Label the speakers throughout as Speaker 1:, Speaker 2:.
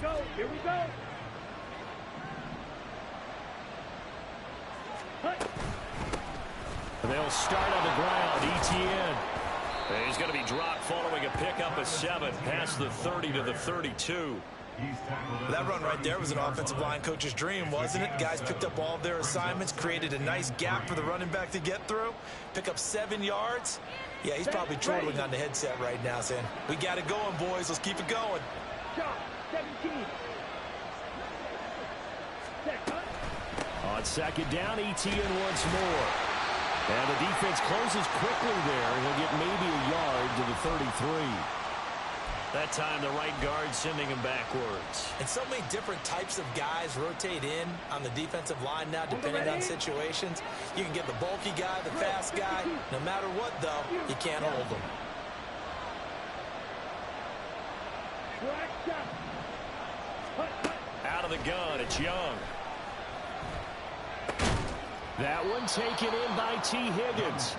Speaker 1: Here we go.
Speaker 2: They'll start on the ground. ETN. He's going to be dropped following a pickup of 7 past the 30 to the 32.
Speaker 3: That run right there was an offensive line coach's dream, wasn't it? Guys picked up all of their assignments, created a nice gap for the running back to get through, pick up 7 yards. Yeah, he's probably chortling on the headset right now saying, we got it going, boys. Let's keep it going.
Speaker 1: Shot, 17.
Speaker 2: On second down, ETN once more. And the defense closes quickly there. He'll get maybe a yard to the 33. That time, the right guard sending him backwards.
Speaker 3: And so many different types of guys rotate in on the defensive line now, depending on situations. You can get the bulky guy, the fast guy. No matter what, though, you can't hold them.
Speaker 2: Out of the gun, it's Young. That one taken in by T. Higgins.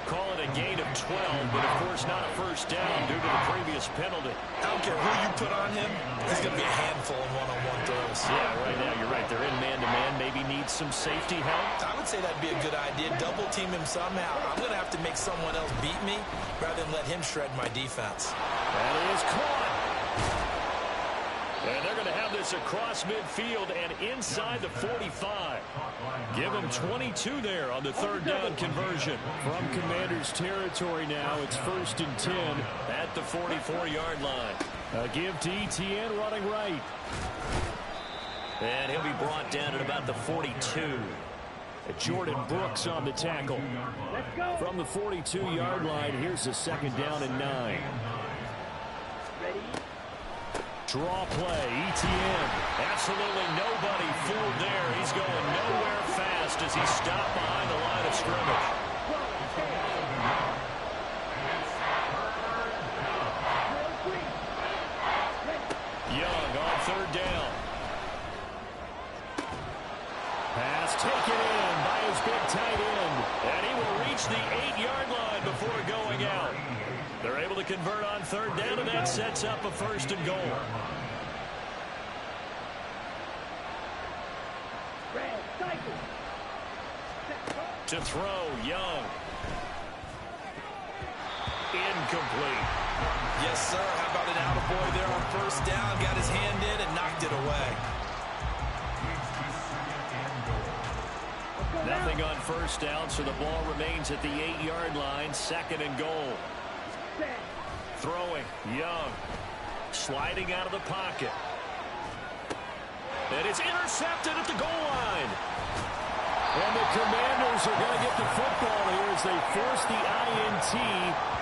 Speaker 2: Call it a gain of 12, but of course not a first down due to the previous penalty.
Speaker 3: I don't care who you put on him. He's going to be a handful in one-on-one throws.
Speaker 2: Yeah, right now you're right. They're in man-to-man. Maybe needs some safety help.
Speaker 3: I would say that'd be a good idea. Double team him somehow. I'm going to have to make someone else beat me rather than let him shred my defense.
Speaker 2: That is caught. And they're going to have this across midfield and inside the 45. Give them 22 there on the third down conversion. From Commander's territory now, it's 1st and 10 at the 44-yard line. A give to ETN running right. And he'll be brought down at about the 42. Jordan Brooks on the tackle. From the 42-yard line, here's a second down and 9. Draw play, ETN. Absolutely nobody fooled there. He's going nowhere fast as he's stopped behind the line of scrimmage. Young on third down. Pass taken in by his big tight end. And he will reach the 8-yard line before going out. They're able to convert on third down, and that sets up a 1st and goal. To throw, Young. Incomplete.
Speaker 3: Yes, sir. How about an attaboy there on first down? Got his hand in and knocked it away.
Speaker 2: Nothing on first down, so the ball remains at the 8-yard line. 2nd and goal. Throwing, Young. Sliding out of the pocket. And it's intercepted at the goal line. And the Commanders are going to get the football here as they force the INT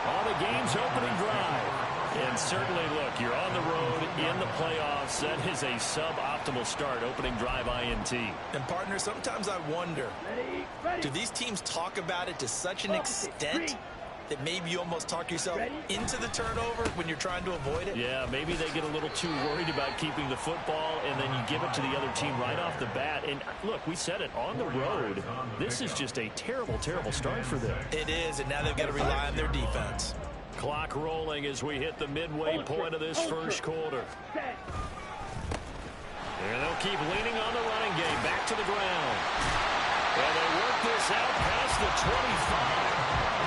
Speaker 2: on the game's opening drive. And certainly, look, you're on the road in the playoffs. That is a suboptimal start, opening drive INT.
Speaker 3: And, partner, sometimes I wonder, do these teams talk about it to such an extent that maybe you almost talk yourself into the turnover when you're trying to avoid it?
Speaker 2: Yeah, maybe they get a little too worried about keeping the football, and then you give it to the other team right off the bat. And, look, we said it, on the road, this is just a terrible, terrible start for them.
Speaker 3: It is, and now they've got to rely on their defense.
Speaker 2: Clock rolling as we hit the midway point of this first quarter. And they'll keep leaning on the running game. Back to the ground. And they work this out past the 25.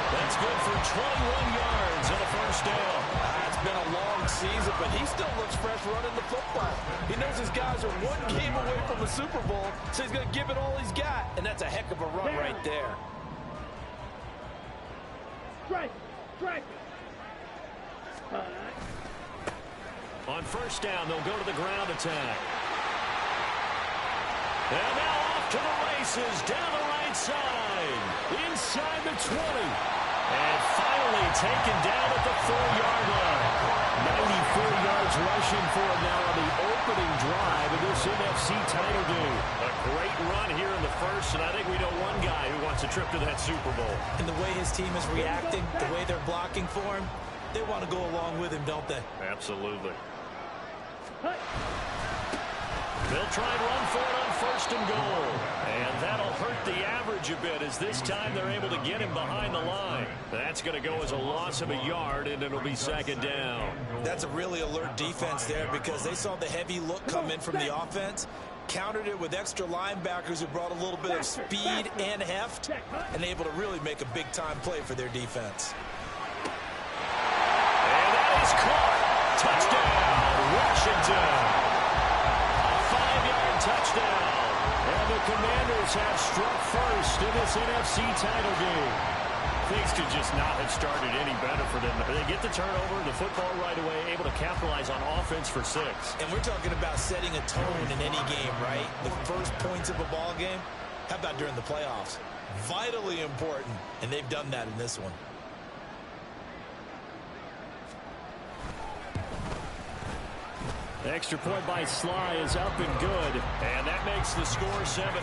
Speaker 2: That's good for 21 yards and a first down.
Speaker 3: It's been a long season, but he still looks fresh running the football. He knows his guys are one game away from the Super Bowl, so he's going to give it all he's got. And that's a heck of a run right there.
Speaker 1: Strike.
Speaker 2: On first down, they'll go to the ground attack. And now off to the races, down the right side, inside the 20. And finally taken down at the 4-yard line. 94 yards rushing for him now on the opening drive of this NFC title game. A great run here in the first, and I think we know one guy who wants a trip to that Super Bowl.
Speaker 3: And the way his team is reacting, the way they're blocking for him, they want to go along with him, don't they?
Speaker 2: Absolutely. They'll try and run for it on first and goal. And that'll hurt the average a bit as this time they're able to get him behind the line. That's going to go as a loss of a yard, and it'll be second down.
Speaker 3: That's a really alert defense there because they saw the heavy look come in from the offense, countered it with extra linebackers who brought a little bit of speed and heft, and able to really make a big-time play for their defense.
Speaker 2: And that is caught. Touchdown, Washington. A 5-yard touchdown. And the Commanders have struck first in this NFC title game. Things could just not have started any better for them. They get the turnover, the football right away, able to capitalize on offense for 6.
Speaker 3: And we're talking about setting a tone in any game, right? The first points of a ball game. How about during the playoffs? Vitally important, and they've done that in this one.
Speaker 2: The extra point by Sly is up and good, and that makes the score 7-0.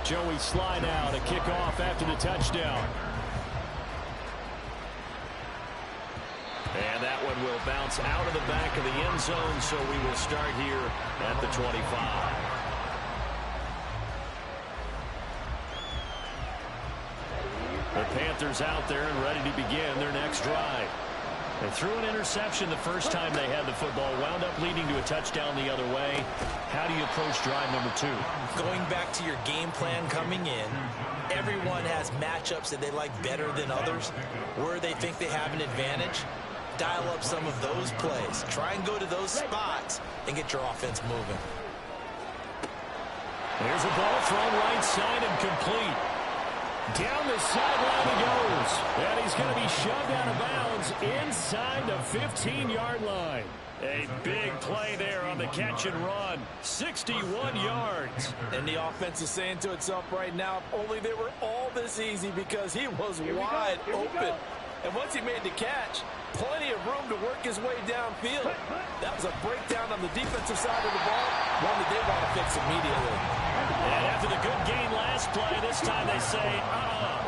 Speaker 2: Joey Sly now to kick off after the touchdown. And that one will bounce out of the back of the end zone, so we will start here at the 25. The Panthers out there and ready to begin their next drive. They threw an interception the first time they had the football, wound up leading to a touchdown the other way. How do you approach drive number 2?
Speaker 3: Going back to your game plan coming in, everyone has matchups that they like better than others, where they think they have an advantage. Dial up some of those plays. Try and go to those spots and get your offense moving.
Speaker 2: There's a ball thrown right side and complete. Down the sideline he goes. And he's going to be shoved out of bounds inside the 15-yard line. A big play there on the catch and run. 61 yards.
Speaker 3: And the offense is saying to itself right now, if only they were all this easy, because he was wide open. And once he made the catch, plenty of room to work his way downfield. That was a breakdown on the defensive side of the ball, one that they want to fix immediately.
Speaker 2: And after the good gain last play, this time they say,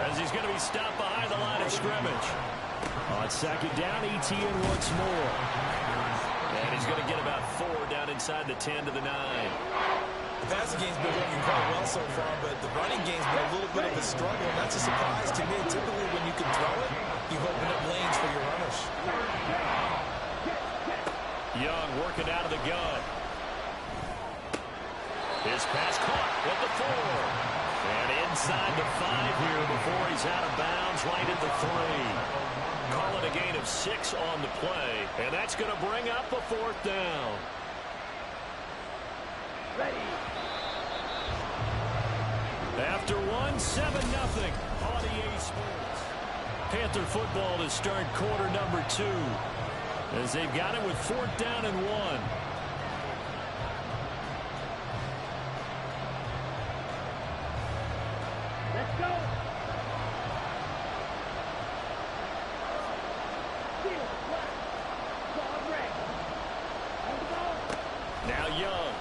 Speaker 2: as he's going to be stopped behind the line of scrimmage. On second down, Etienne once more. And he's going to get about 4 down inside the 10 to the 9.
Speaker 3: The passing game's been working quite well so far, but the running game's been a little bit of a struggle, and that's a surprise to me. Typically, when you can throw it, you open up lanes for your runners.
Speaker 2: Young working out of the gun. His pass caught at the 4. And inside the 5 here before he's out of bounds, right at the 3. Call it a gain of 6 on the play, and that's going to bring up a 4th down.
Speaker 1: Ready.
Speaker 2: After 1, 7-0 on EA Sports. Panther football to start quarter number 2, as they've got it with 4th down and 1.
Speaker 1: Let's go. Field, left. Ball red. On the ball.
Speaker 2: Now Young.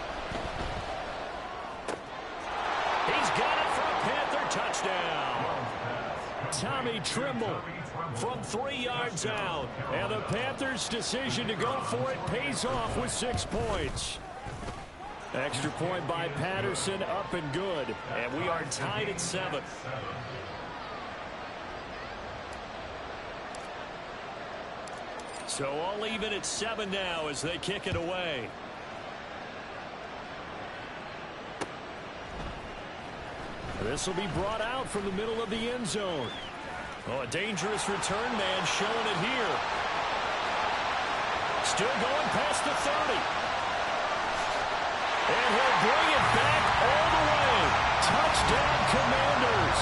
Speaker 2: He's got it for a Panther touchdown. Tommy Trimble from 3 yards out. And the Panthers' decision to go for it pays off with 6 points. Extra point by Patterson, up and good. And we are tied at 7. So all even at 7 now as they kick it away. This will be brought out from the middle of the end zone. Oh, a dangerous return man showing it here. Still going past the 30. And he'll bring it back all the way. Touchdown, Commanders.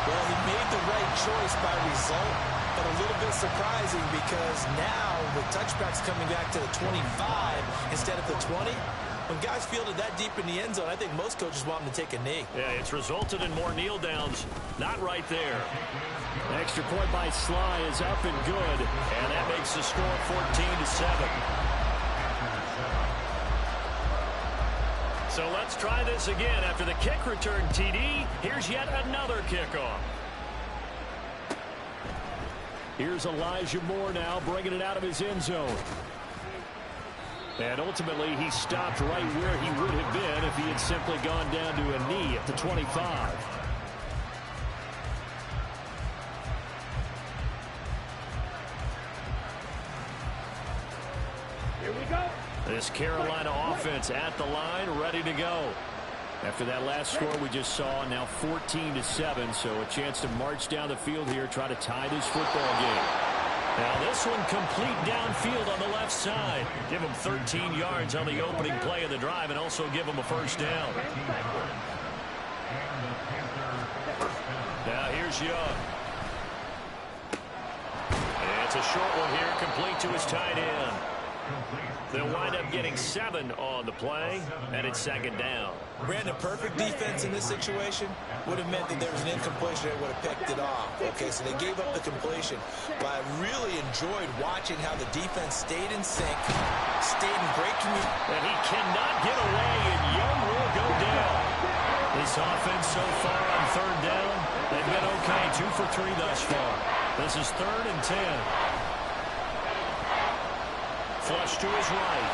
Speaker 3: Well, he made the right choice by result, but a little bit surprising because now with touchbacks coming back to the 25 instead of the 20, when guys fielded that deep in the end zone, I think most coaches want them to take a knee.
Speaker 2: Yeah, it's resulted in more kneel downs. Not right there. Extra point by Sly is up and good, and that makes the score 14-7. So let's try this again. After the kick return TD, here's yet another kickoff. Here's Elijah Moore now bringing it out of his end zone. And ultimately, he stopped right where he would have been if he had simply gone down to a knee at the 25.
Speaker 1: Here we go.
Speaker 2: This Carolina offense at the line, ready to go. After that last score we just saw, now 14-7, so a chance to march down the field here, try to tie this football game. Now this one complete downfield on the left side. Give him 13 yards on the opening play of the drive and also give him a first down. Now here's Young. And it's a short one here, complete to his tight end. They'll wind up getting 7 on the play, and it's second down.
Speaker 3: Brandon, perfect defense in this situation would have meant that there was an incompletion that would have picked it off. Okay, so they gave up the completion. But I really enjoyed watching how the defense stayed in sync, stayed in great communication.
Speaker 2: And he cannot get away, and Young will go down. This offense so far on third down, they've been okay, 2 for 3 thus far. This is 3rd and 10. Flush to his right.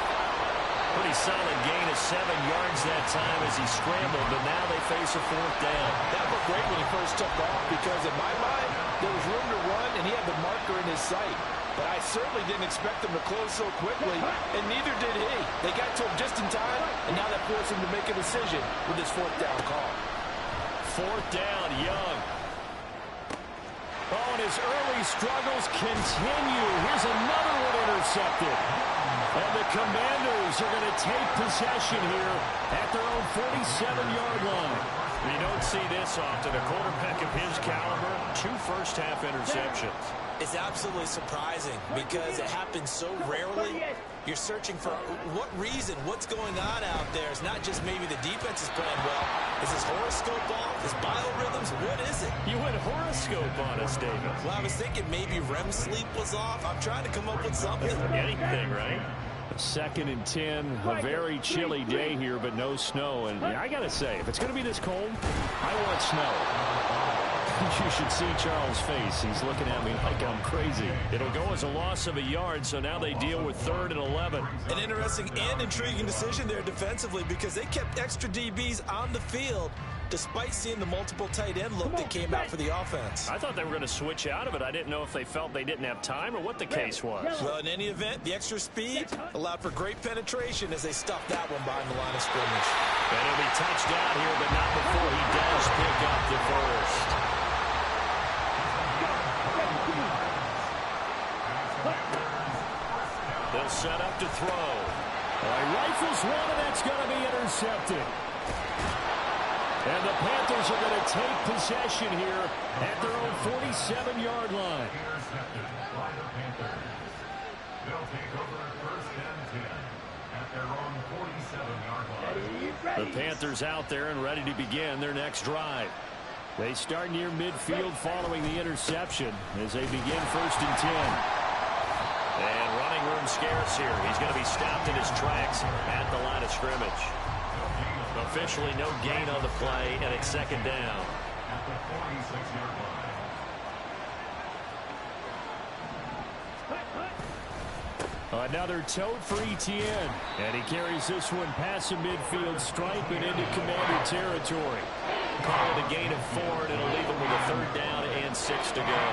Speaker 2: Pretty solid gain of 7 yards that time as he scrambled, but now they face a 4th down.
Speaker 4: That looked great when he first took off because in my mind, there was room to run and he had the marker in his sight. But I certainly didn't expect him to close so quickly, and neither did he. They got to him just in time, and now that forced him to make a decision with his 4th down call.
Speaker 2: 4th down, Young. Oh, and his early struggles continue. Here's another one intercepted. And the Commanders are going to take possession here at their own 47-yard line. You don't see this often. A quarterback of his caliber, 2 first-half interceptions.
Speaker 3: It's absolutely surprising because it happens so rarely. You're searching for what reason, what's going on out there. It's not just maybe the defense is playing well. Is his horoscope off? His biorhythms? What is it?
Speaker 2: You went horoscope on us, David.
Speaker 3: Well, I was thinking maybe REM sleep was off. I'm trying to come up with something.
Speaker 2: Anything, right? 2nd and 10, a very chilly day here, but no snow. And I got to say, if it's going to be this cold, I want snow. You should see Charles' face. He's looking at me like I'm crazy. It'll go as a loss of a yard, so now they deal with 3rd and 11.
Speaker 3: An interesting and intriguing decision there defensively because they kept extra DBs on the field despite seeing the multiple tight end look that came out for the offense.
Speaker 2: I thought they were going to switch out of it. I didn't know if they felt they didn't have time or what the case was.
Speaker 3: Well, in any event, the extra speed allowed for great penetration as they stuffed that one behind the line of scrimmage.
Speaker 2: And he'll be touched down here, but not before he does pick up the first. They'll set up to throw. He rifles one, and that's going to be intercepted. And the Panthers are going to take possession here at their own 47-yard line. The Panthers out there and ready to begin their next drive. They start near midfield following the interception as they begin 1st and 10. And running room scarce here. He's going to be stopped in his tracks at the line of scrimmage. Officially no gain on the play, and it's 2nd down. Another tote for Etienne. And he carries this one past the midfield stripe and into Commander territory. Call it a gain of 4, and it'll leave him with a 3rd down and 6 to go.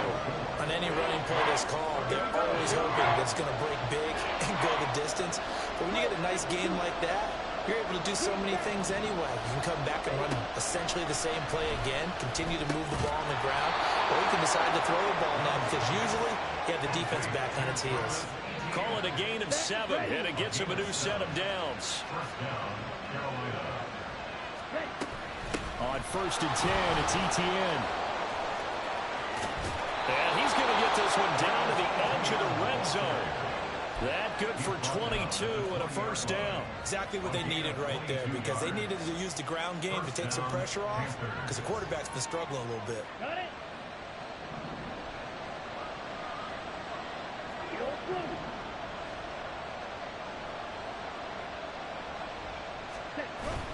Speaker 3: On any running play that's called, they're always hoping that it's going to break big and go the distance. But when you get a nice game like that, you're able to do so many things anyway. You can come back and run essentially the same play again, continue to move the ball on the ground, or you can decide to throw the ball now because usually you have the defense back on its heels.
Speaker 2: Call it a gain of 7, and it gets him a new set of downs. On 1st and 10, it's Etienne. And he's going to get this one down to the edge of the red zone. That good for 22 and a 1st down.
Speaker 3: Exactly what they needed right there because they needed to use the ground game to take some pressure off because the quarterback's been struggling a little bit.
Speaker 1: Got it.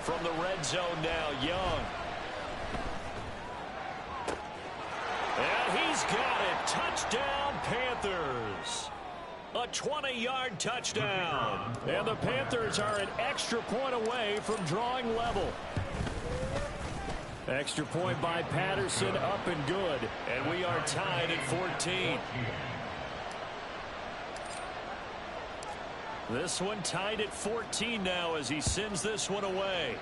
Speaker 2: From the red zone now, Young. And he He's got it. Touchdown, Panthers. A 20-yard touchdown. And the Panthers are an extra point away from drawing level. Extra point by Patterson, up and good. And we are tied at 14. This one tied at 14 now as he sends this one away.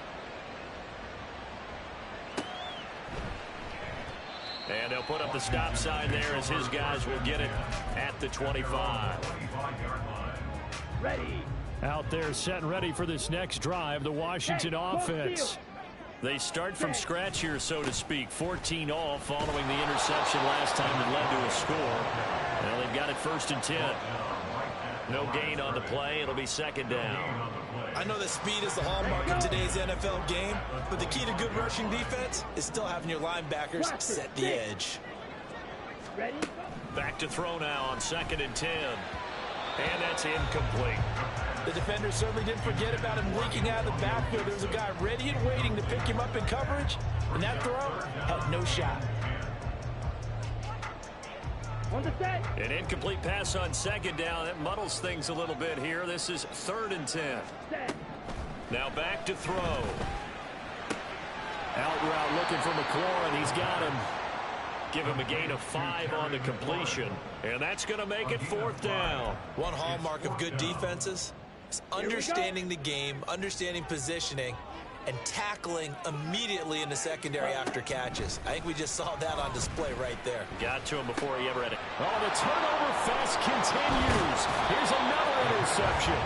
Speaker 2: And they'll put up the stop sign there as his guys will get it at the 25.
Speaker 1: Ready.
Speaker 2: Out there set and ready for this next drive, the Washington offense. They start from scratch here, so to speak. 14 all following the interception last time that led to a score. Well, they've got it 1st and 10. No gain on the play. It'll be 2nd down.
Speaker 3: I know that speed is the hallmark of today's NFL game, but the key to good rushing defense is still having your linebackers set the edge.
Speaker 1: Ready.
Speaker 2: Back to throw now on 2nd and 10. And that's incomplete.
Speaker 4: The defender certainly didn't forget about him leaking out of the backfield. There was a guy ready and waiting to pick him up in coverage, and that throw had no shot.
Speaker 1: On the set.
Speaker 2: An incomplete pass on 2nd down. That muddles things a little bit here. This is 3rd and 10.
Speaker 1: Set.
Speaker 2: Now back to throw. Out route looking for McLaurin. He's got him. Give him a gain of 5 on the completion. And that's going to make it 4th down.
Speaker 3: One hallmark of good defenses is understanding the game, understanding positioning, and tackling immediately in the secondary after catches. I think we just saw that on display right there.
Speaker 2: Got to him before he ever had it. Oh, the turnover fest continues. Here's another interception.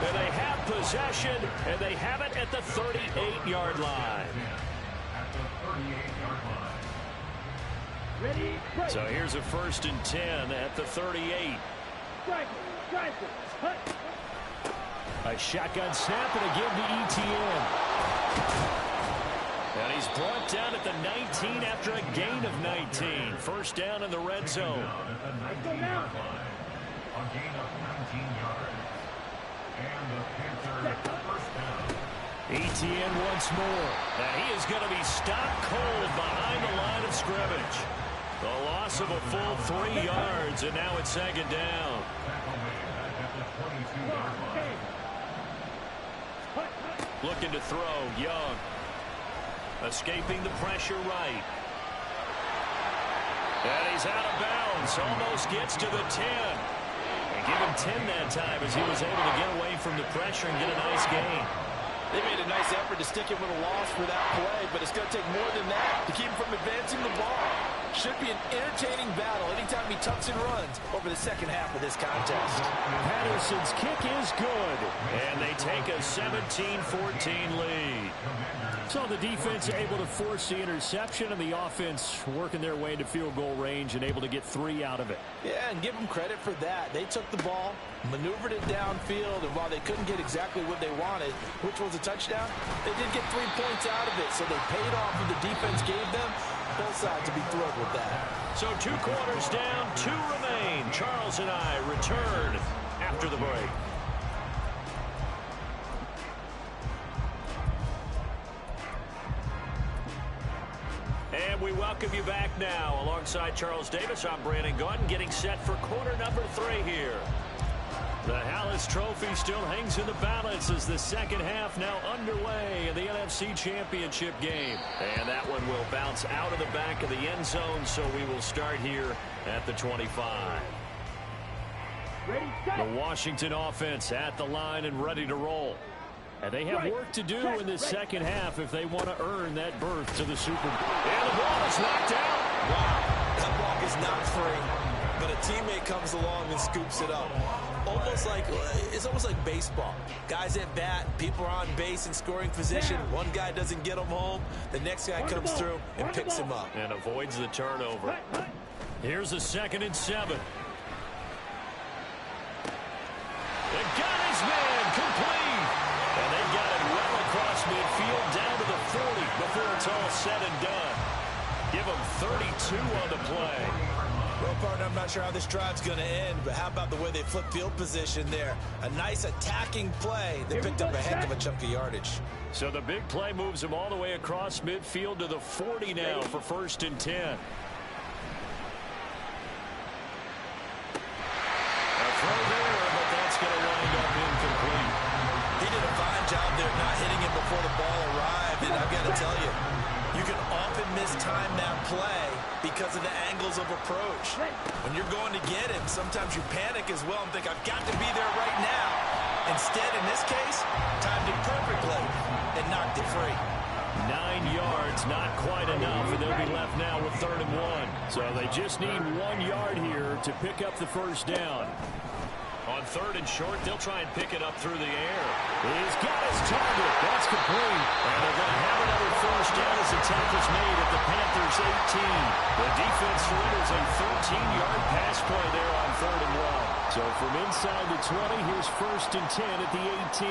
Speaker 2: And they have possession, and they have it at the 38-yard line.
Speaker 1: Ready. Break.
Speaker 2: So here's a 1st and 10 at the 38.
Speaker 1: Striker. Hut.
Speaker 2: A shotgun snap and again to ETN. And he's brought down at the 19 after a gain of 19. 1st down in the red zone.
Speaker 1: Let's go now.
Speaker 5: A gain of 19 yards. And the Panthers first down.
Speaker 2: ETN once more. And he is going to be stopped cold behind the line of scrimmage. The loss of a full 3 yards, and now it's 2nd down. Looking to throw, Young. Escaping the pressure right. And he's out of bounds. Almost gets to the 10. And give him 10 that time as he was able to get away from the pressure and get a nice gain.
Speaker 4: They made a nice effort to stick him with a loss for that play, but it's going to take more than that to keep him from advancing the ball. Should be an entertaining battle anytime he tucks and runs over the second half of this contest.
Speaker 2: Patterson's kick is good, and they take a 17-14 lead. So the defense able to force the interception, and the offense working their way into field goal range and able to get 3 out of it.
Speaker 4: Yeah, and give them credit for that. They took the ball, maneuvered it downfield, and while they couldn't get exactly what they wanted, which was a touchdown, they did get 3 points out of it, so they paid off what the defense gave them. Both sides to be thrilled with that.
Speaker 2: So 2 quarters down, 2 remain. Charles and I return after the break. And we welcome you back now. Alongside Charles Davis, I'm Brandon Gaudin, getting set for quarter number 3 here. The Hallis Trophy still hangs in the balance as the second half now underway in the NFC Championship game. And that one will bounce out of the back of the end zone, so we will start here at the 25.
Speaker 1: Ready, set.
Speaker 2: The Washington offense at the line and ready to roll. And they have work to do in this second half if they want to earn that berth to the Super Bowl. And the ball is knocked out.
Speaker 3: Wow, that ball is not free, but a teammate comes along and scoops it up. It's almost like baseball. Guys at bat, people are on base in scoring position. One guy doesn't get him home. The next guy comes through and picks him up.
Speaker 2: And avoids the turnover. Here's a 2nd and 7. They got his man complete. And they got it well across midfield down to the 40 before it's all said and done. Give him 32 on the play.
Speaker 3: Well, partner, I'm not sure how this drive's going to end, but how about the way they flip field position there? A nice attacking play. They picked up a heck of a chunk of yardage.
Speaker 2: So the big play moves them all the way across midfield to the 40 now for 1st and 10.
Speaker 3: tell you, you can often mistime that play because of the angles of approach. When you're going to get him, sometimes you panic as well and think, I've got to be there right now. Instead, in this case, timed it perfectly and knocked it free.
Speaker 2: 9 yards, not quite enough, and they'll be left now with 3rd and 1. So they just need 1 yard here to pick up the first down. On 3rd and short, they'll try and pick it up through the air. He's got his target. That's complete. And they're going to have another first down as the tackle's made at the Panthers' 18. The defense surrenders a 13-yard pass play there on 3rd and 1. So from inside the 20, here's 1st and 10 at the 18.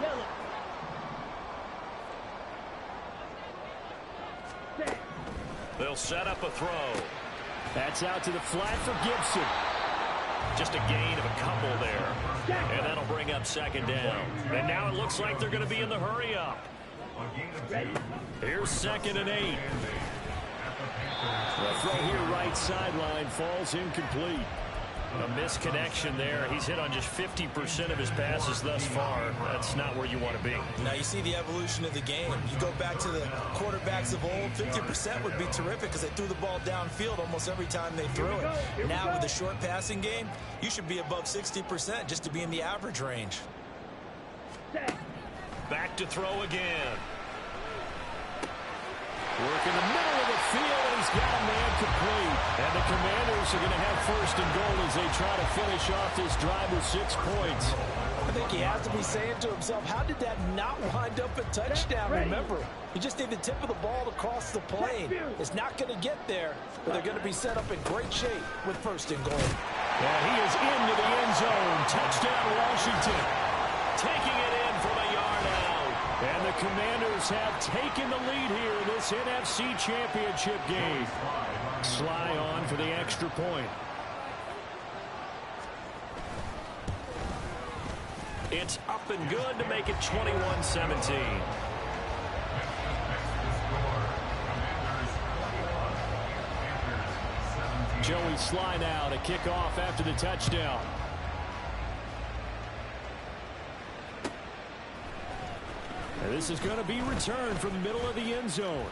Speaker 1: Yellow.
Speaker 2: They'll set up a throw. That's out to the flat for Gibson. Just a gain of a couple there. And that'll bring up 2nd down. And now it looks like they're going to be in the hurry up. Here's 2nd and 8. The throw here right sideline falls incomplete. A misconnection there. He's hit on just 50% of his passes thus far. That's not where you want to be.
Speaker 3: Now you see the evolution of the game. You go back to the quarterbacks of old, 50% would be terrific because they threw the ball downfield almost every time they threw it. Now with the short passing game, you should be above 60% just to be in the average range.
Speaker 2: Back to throw again. Work in the middle of the field, and he's got a man complete. And the Commanders are going to have 1st and goal as they try to finish off this drive with 6 points.
Speaker 4: I think he has to be saying to himself, how did that not wind up a touchdown? Remember, you just need the tip of the ball to cross the plane. It's not going to get there, but they're going to be set up in great shape with 1st and goal.
Speaker 2: And he is into the end zone. Touchdown, Washington. Taking it in from a yard out. And the Commanders have taken the lead here in this NFC Championship game. Sly on for the extra point. It's up and good to make it 21-17. Joey Sly now to kick off after the touchdown. And this is going to be returned from the middle of the end zone.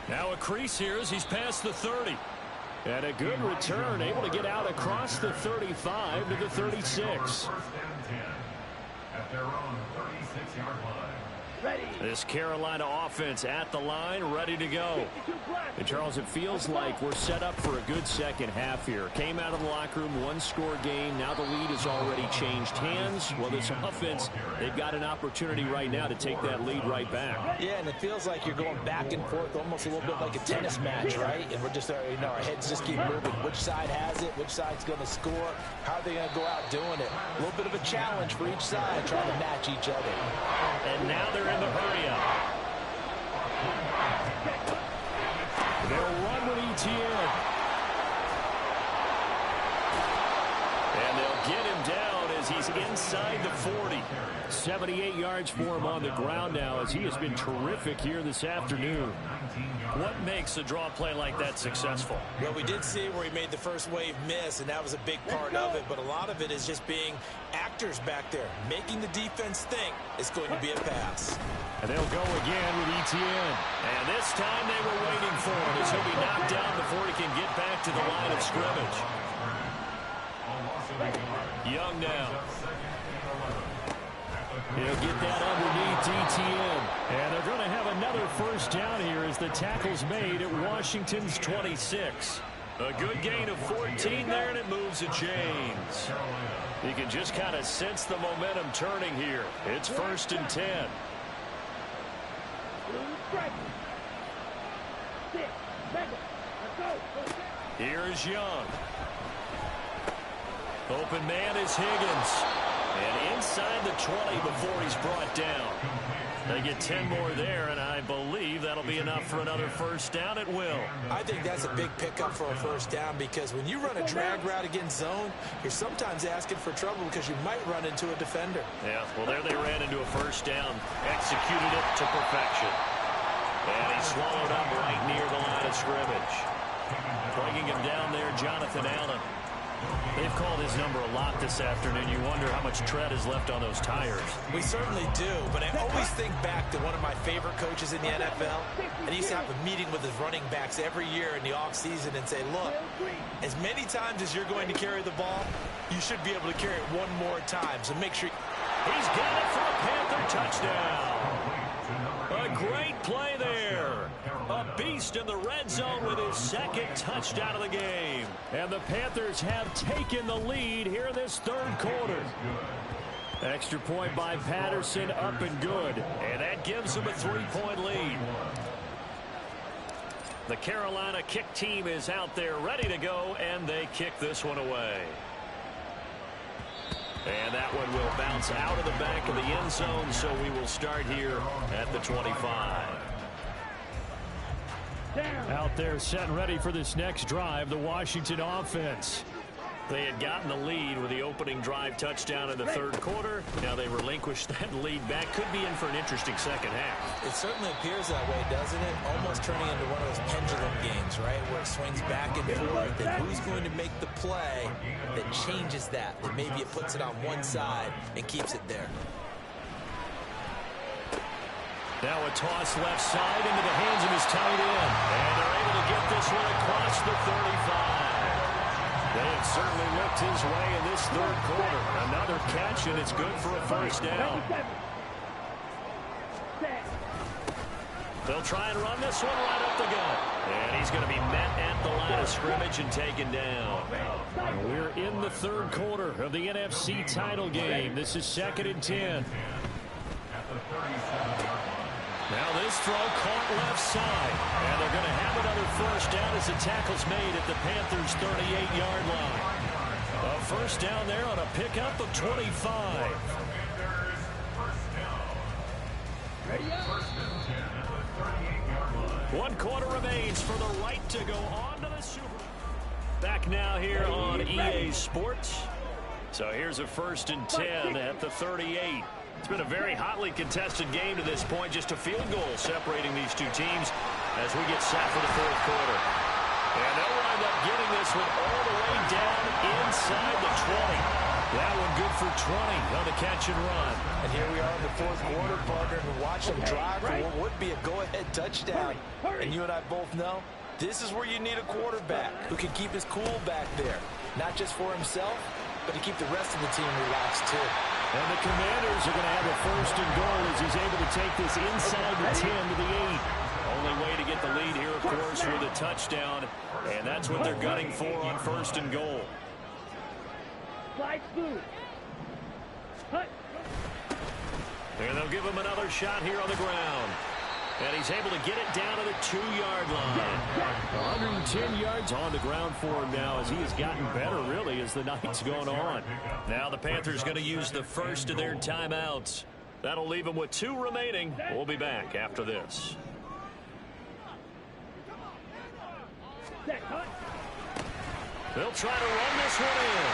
Speaker 2: Now a crease here as he's past the 30. And a good return, able to get out across the 35 to the 36.
Speaker 5: 1st and 10 at their own 36-yard line.
Speaker 2: This Carolina offense at the line, ready to go. And Charles, it feels like we're set up for a good second half here. Came out of the locker room, 1-score game. Now the lead has already changed hands. Well, this offense, they've got an opportunity right now to take that lead right back.
Speaker 4: Yeah, and it feels like you're going back and forth, almost a little bit like a tennis match, right? And we're just, our heads just keep moving. Which side has it? Which side's going to score? How are they going to go out doing it? A little bit of a challenge for each side, trying to match each other.
Speaker 2: And now they're in the hurry-up. They'll run with ETN. And they'll get him down as he's inside the 40. 78 yards for him on the ground now as he has been terrific here this afternoon. What makes a draw play like that successful?
Speaker 3: Well, we did see where he made the first wave miss, and that was a big part of it. But a lot of it is just being actors back there, making the defense think it's going to be a pass.
Speaker 2: And they'll go again with ETN. And this time they were waiting for him as he'll be knocked down before he can get back to the line of scrimmage. Young now. He'll get that underneath ETN. And they're going to have another first down here as the tackle's made at Washington's 26. A good gain of 14 there, and it moves the chains. You can just kind of sense the momentum turning here. It's 1st and 10. Here's Young. Open man is Higgins. And inside the 20 before he's brought down. They get 10 more there, and I believe that'll be enough for another first down at will.
Speaker 3: I think that's a big pickup for a first down because when you run a drag route against zone, you're sometimes asking for trouble because you might run into a defender.
Speaker 2: Yeah, well, there they ran into a first down. Executed it to perfection. And he swallowed up right near the line of scrimmage. Bringing him down there, Jonathan Allen. They've called his number a lot this afternoon. You wonder how much tread is left on those tires.
Speaker 3: We certainly do, but I always think back to one of my favorite coaches in the NFL, and he used to have a meeting with his running backs every year in the offseason and say, look, as many times as you're going to carry the ball, you should be able to carry it one more time, so make sure.
Speaker 2: He's got it for a Panther touchdown. A great play there. A beast in the red zone with his second touchdown of the game. And the Panthers have taken the lead here in this third quarter. Extra point by Patterson, up and good. And that gives them a 3-point lead. The Carolina kick team is out there ready to go, and they kick this one away. And that one will bounce out of the back of the end zone, so we will start here at the 25. Out there set and ready for this next drive, the Washington offense. They had gotten the lead with the opening drive touchdown in the third quarter. Now they relinquished that lead back. Could be in for an interesting second half.
Speaker 3: It certainly appears that way, doesn't it? Almost turning into one of those pendulum games, right, where it swings back and forth. And who's going to make the play that changes that? That maybe it puts it on one side and keeps it there.
Speaker 2: Now a toss left side into the hands of his tight end. And they're able to get this one across the 35. They have certainly looked his way in this third quarter. Another catch, and it's good for a first down. They'll try and run this one right up the gut. And he's going to be met at the line of scrimmage and taken down. We're in the third quarter of the NFC title game. This is 2nd and 10. Now this throw caught left side. And they're going to have another first down as the tackle's made at the Panthers' 38-yard line. A first down there on a pickup of 25. One quarter remains for the right to go on to the Super Bowl. Back now here on EA Sports. So here's a 1st and 10 at the 38. It's been a very hotly contested game to this point. Just a field goal separating these two teams as we get set for the fourth quarter. And they'll wind up getting this one all the way down inside the 20. That one good for 20 on the catch and run.
Speaker 3: And here we are in the fourth quarter, partner, and watch them drive for what would be a go-ahead touchdown. And you and I both know this is where you need a quarterback who can keep his cool back there. Not just for himself, but to keep the rest of the team relaxed too.
Speaker 2: And the Commanders are going to have a 1st and goal as he's able to take this inside the 10 to the 8. Only way to get the lead here, of course, with a touchdown. And that's what they're gunning for on 1st and goal. And they'll give him another shot here on the ground. And he's able to get it down to the 2-yard line. 110 yards on the ground for him now as he has gotten better, really, as the night's gone on. Now the Panthers going to use the first of their timeouts. That'll leave them with 2 remaining. We'll be back after this. They'll try to run this one in.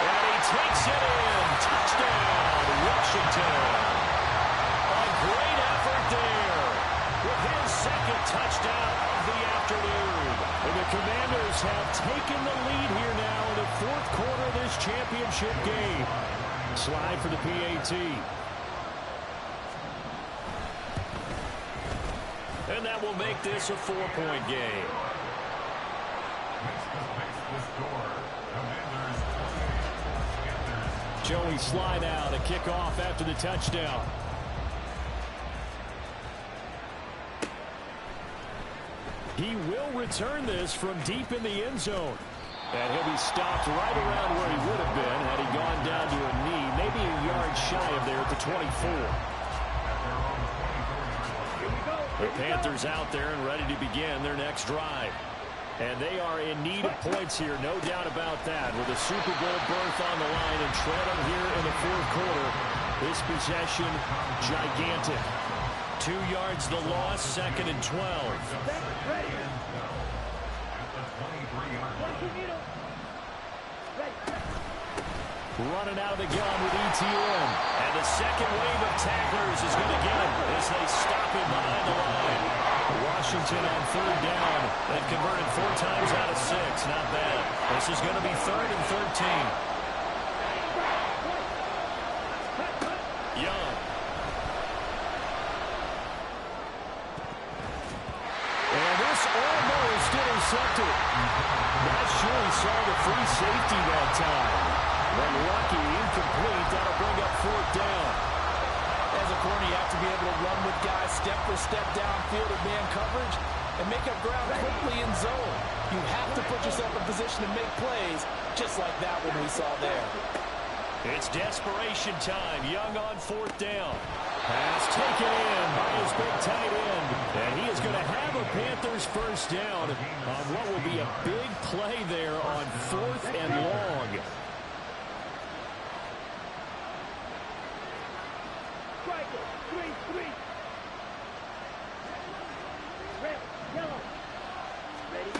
Speaker 2: And he takes it in. Touchdown, Washington. A great effort there with his second touchdown of the afternoon. And the Commanders have taken the lead here now in the fourth quarter of this championship game. Slide for the PAT. And that will make this a 4-point game. Joey slide out, a kickoff after the touchdown. He will return this from deep in the end zone. And he'll be stopped right around where he would have been had he gone down to a knee, maybe a yard shy of there at the 24. The Panthers out there and ready to begin their next drive. And they are in need of points here, no doubt about that. With a Super Bowl berth on the line and trailing here in the fourth quarter, this possession gigantic. 2 yards the loss, 2nd and 12. Running out of the gun with ETN. And the second wave of tacklers is going to get him as they stop him behind the line. Washington on third down. They've converted 4 times out of 6. Not bad. This is going to be 3rd and 13. Young. And this almost intercepted. Not sure he saw the free safety that time. But lucky, incomplete. That'll bring up 4th down.
Speaker 4: As a corner, you have to be able to run with guys step for step downfield of man coverage and make up ground quickly in zone. You have to put yourself in position to make plays, just like that one we saw there.
Speaker 2: It's desperation time. Young on 4th down. Pass taken in by his big tight end. And he is going to have a Panthers first down on what will be a big play there on 4th and long.
Speaker 1: Striker, 3-3. Red, Young. Ready?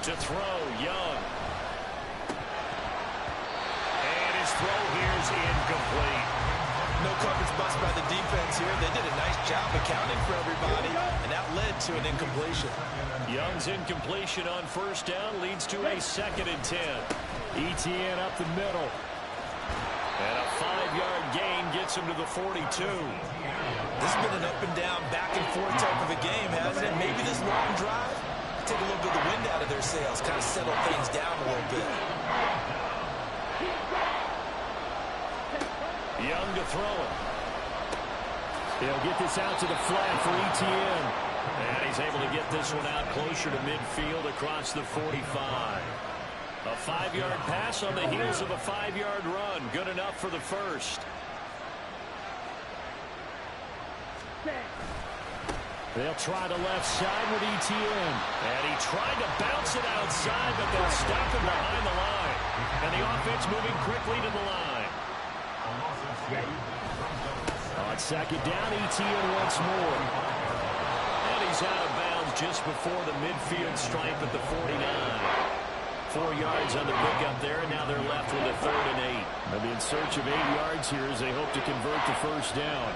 Speaker 2: To throw, Young. And his throw here is incomplete.
Speaker 3: No coverage bust by the defense here. They did a nice job accounting for everybody, and that led to an incompletion.
Speaker 2: Young's incompletion on first down leads to a 2nd and 10. ETN up the middle. And a 5-yard gain gets him to the 42.
Speaker 3: This has been an up and down, back and forth type of a game, hasn't it? Maybe this long drive take a little bit of the wind out of their sails, kind of settle things down a little bit.
Speaker 2: Young to throw it. He'll get this out to the flat for ETN. And he's able to get this one out closer to midfield across the 45. A 5-yard pass on the heels of a 5-yard run. Good enough for the first. They'll try the left side with ETN. And he tried to bounce it outside, but they'll stop him behind the line. And the offense moving quickly to the line. On 2nd down, ETN once more. And he's out of bounds just before the midfield stripe at the 49. 4 yards on the pickup there, and now they're left with a 3rd and 8. They'll be in search of 8 yards here as they hope to convert the first down.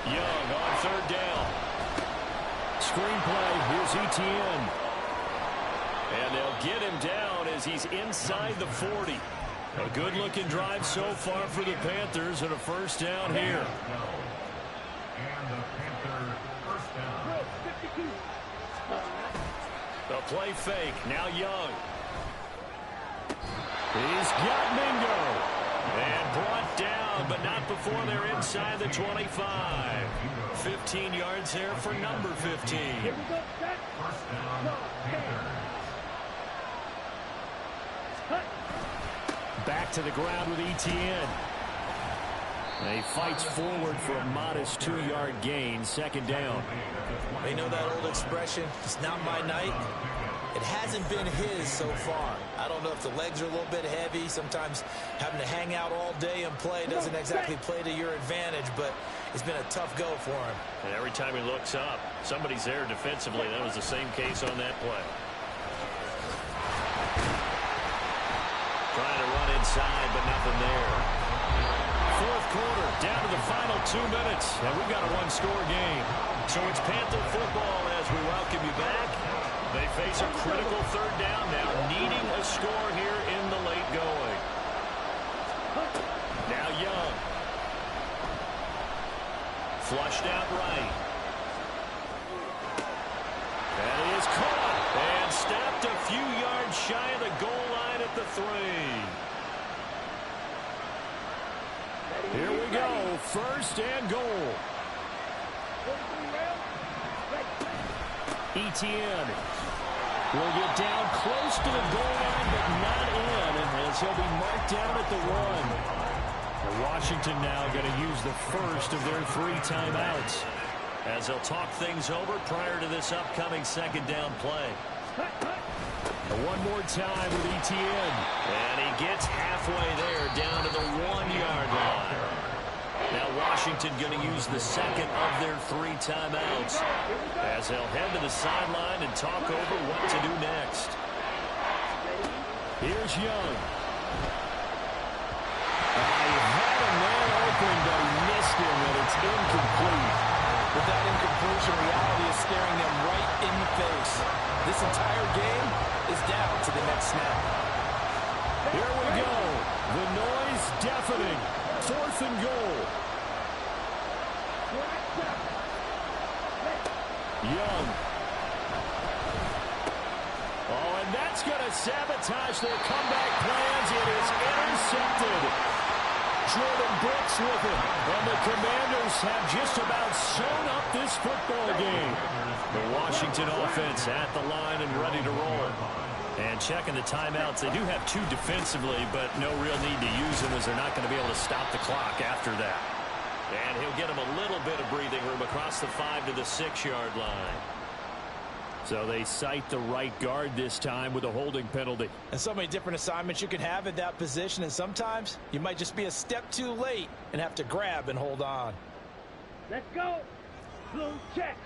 Speaker 2: Young on 3rd down. Screenplay, here's ETN. And they'll get him down as he's inside the 40. A good-looking drive so far for the Panthers and a first down here.
Speaker 5: And the Panther first down.
Speaker 1: 52.
Speaker 2: The play fake. Now Young. He's got Mingo. And brought down, but not before they're inside the 25. 15 yards there for number 15.
Speaker 1: Here we go, set.
Speaker 5: First down, Panthers.
Speaker 2: Back to the ground with ETN. And he fights forward for a modest 2-yard gain. 2nd down.
Speaker 3: They know that old expression, it's not my night. It hasn't been his so far. I don't know if the legs are a little bit heavy. Sometimes having to hang out all day and play doesn't exactly play to your advantage, but it's been a tough go for him.
Speaker 2: And every time he looks up, somebody's there defensively. That was the same case on that play. Trying to run inside, but nothing there. 4th quarter, down to the final 2 minutes, and we've got a 1-score game. So it's Panther football as we welcome you back. They face a critical 3rd down now, needing a score here in the late going. Now Young. Flushed out right. And he is caught and stopped a few yards shy of the goal line at the 3. Here we go, 1st and goal. ETN will get down close to the goal line, but not in, and he'll be marked down at the 1. And Washington now going to use the first of their 3 timeouts as they'll talk things over prior to this upcoming 2nd down play. One more time with ETN. And he gets halfway there down to the 1-yard line. Now Washington going to use the 2nd of their 3 timeouts as they'll head to the sideline and talk over what to do next. Here's Young. He had a man open, but he missed him, and it's incomplete.
Speaker 4: With that incompletion, reality is
Speaker 2: Young. Oh, and that's going to sabotage their comeback plans. It is intercepted. Jordan Brooks with it. And the Commanders have just about sewn up this football game. The Washington offense at the line and ready to roll. And checking the timeouts. They do have 2 defensively, but no real need to use them as they're not going to be able to stop the clock after that. And he'll get him a little bit of breathing room across the 5 to the 6-yard line. So they cite the right guard this time with a holding penalty.
Speaker 3: And so many different assignments you can have at that position, and sometimes you might just be a step too late and have to grab and hold on.
Speaker 1: Let's go. Blue check.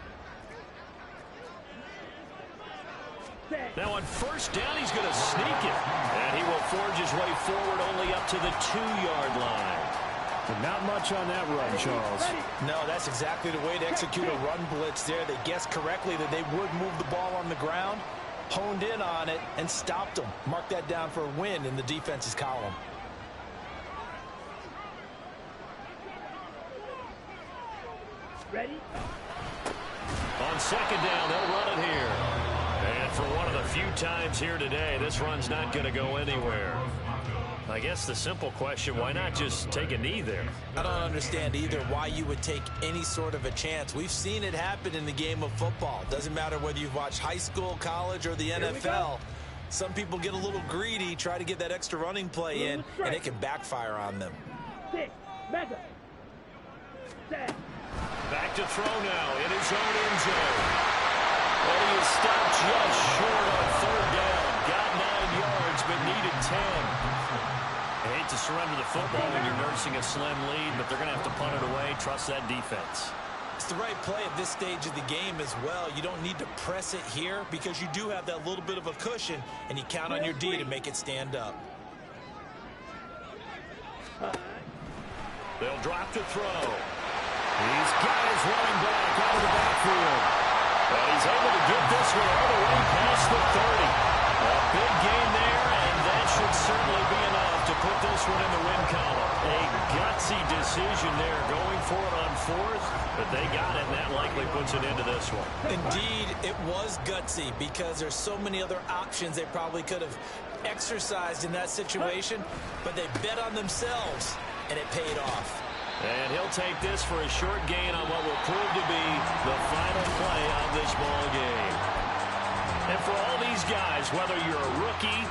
Speaker 2: Now on first down, he's going to sneak it. And he will forge his way forward only up to the 2-yard line.
Speaker 6: But not much on that run, Charles.
Speaker 3: No, that's exactly the way to execute a run blitz there. They guessed correctly that they would move the ball on the ground, honed in on it, and stopped them. Mark that down for a win in the defense's column.
Speaker 1: Ready?
Speaker 2: On second down, they'll run it here. And for one of the few times here today, this run's not going to go anywhere. I guess the simple question, why not just take a knee there?
Speaker 3: I don't understand either why you would take any sort of a chance. We've seen it happen in the game of football. Doesn't matter whether you've watched high school, college, or the NFL. Some people get a little greedy, try to get that extra running play in, and it can backfire on them.
Speaker 1: Mega.
Speaker 2: Back to throw now in his own end zone. And he is stopped just short on third down. Got 9 yards, but needed 10. I hate to surrender the football when you're nursing a slim lead, but they're going to have to punt it away. Trust that defense.
Speaker 3: It's the right play at this stage of the game as well. You don't need to press it here because you do have that little bit of a cushion, and you count on your D to make it stand up.
Speaker 2: They'll drop to throw. He's got his running back out of the backfield. And he's able to get this one all the way past the 30. A big gain there, and that should certainly be enough to put this one in the win column. A gutsy decision there, going for it on 4th, but they got it, and that likely puts it into this one.
Speaker 3: Indeed, it was gutsy because there's so many other options they probably could have exercised in that situation, but they bet on themselves, and it paid off.
Speaker 2: And he'll take this for a short gain on what will prove to be the final play of this ball game. And for all these guys, whether you're a rookie,